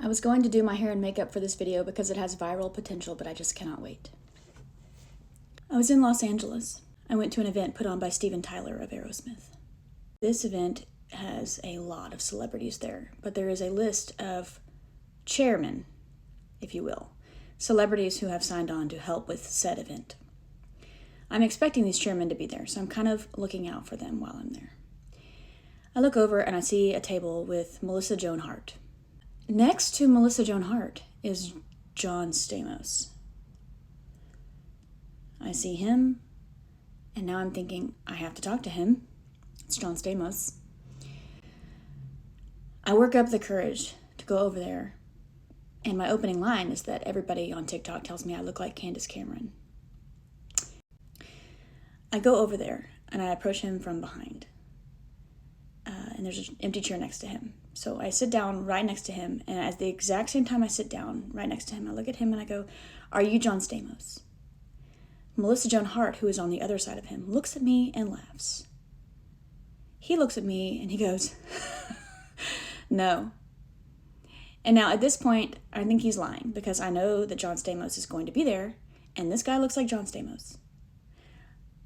was going to do my hair and makeup for this video because it has viral potential, but I just cannot wait. I was in Los Angeles. I went to an event put on by Steven Tyler of Aerosmith. This event has a lot of celebrities there, but there is a list of chairmen, if you will, celebrities who have signed on to help with said event. I'm expecting these chairmen to be there, so I'm kind of looking out for them while I'm there. I look over and I see a table with Melissa Joan Hart. Next to Melissa Joan Hart is John Stamos. I see him, and now I'm thinking, I have to talk to him. It's John Stamos. I work up the courage to go over there, and my opening line is that everybody on TikTok tells me I look like Candace Cameron. I go over there, and I approach him from behind, and there's an empty chair next to him. So I sit down right next to him, and at the exact same time I sit down right next to him, I look at him and I go, "Are you John Stamos?" Melissa Joan Hart, who is on the other side of him, looks at me and laughs. He looks at me and he goes, "No." And now at this point, I think he's lying because I know that John Stamos is going to be there, and this guy looks like John Stamos.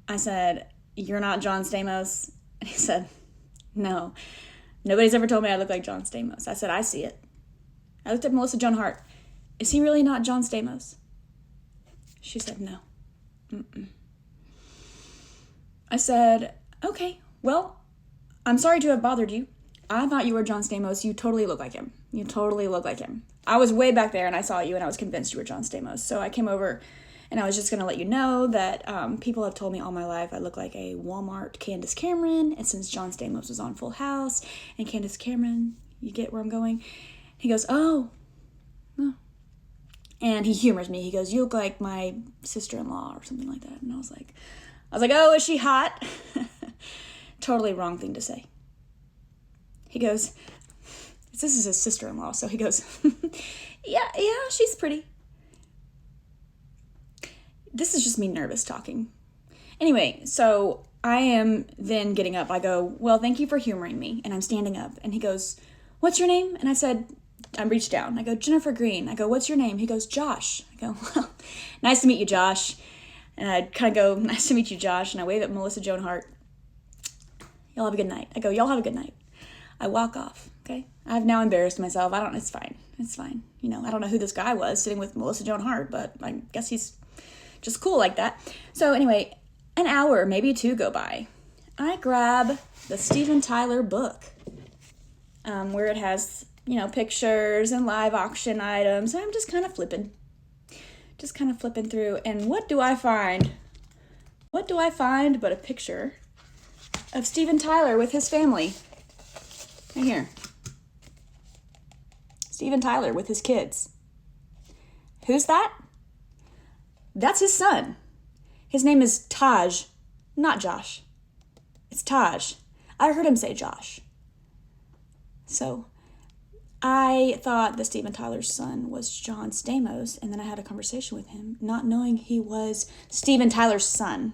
I said, "You're not John Stamos?" And he said, "No. Nobody's ever told me I look like John Stamos." I said, "I see it." I looked at Melissa Joan Hart. "Is he really not John Stamos?" She said, "No." Mm-mm. I said, "Okay, well, I'm sorry to have bothered you. I thought you were John Stamos. You totally look like him. You totally look like him. I was way back there and I saw you and I was convinced you were John Stamos. So I came over and I was just going to let you know that people have told me all my life I look like a Walmart Candace Cameron. And since John Stamos was on Full House and Candace Cameron, you get where I'm going?" He goes, "Oh. And he humors me. He goes, "You look like my sister-in-law," or something like that. And I was like, "Oh, is she hot?" Totally wrong thing to say. He goes, this is his sister-in-law, so he goes, yeah, she's pretty. This is just me nervous talking. Anyway, so I am then getting up. I go, "Well, thank you for humoring me." And I'm standing up. And he goes, "What's your name?" And I said, I reached down. I go, "Jennifer Green." I go, "What's your name?" He goes, "Josh." I go, "Well, nice to meet you, Josh." And I kind of go, "Nice to meet you, Josh." And I wave at Melissa Joan Hart. "Y'all have a good night." I go, "Y'all have a good night." I walk off, okay? I've now embarrassed myself. It's fine. It's fine. You know, I don't know who this guy was sitting with Melissa Joan Hart, but I guess he's just cool like that. So anyway, an hour, maybe two go by. I grab the Steven Tyler book, where it has, pictures and live auction items. And I'm just kind of flipping through. And what do I find? What do I find but a picture of Steven Tyler with his family? Right here. Steven Tyler with his kids. Who's that? That's his son. His name is Taj, not Josh. It's Taj. I heard him say Josh. So I thought that Steven Tyler's son was John Stamos, and then I had a conversation with him, not knowing he was Steven Tyler's son.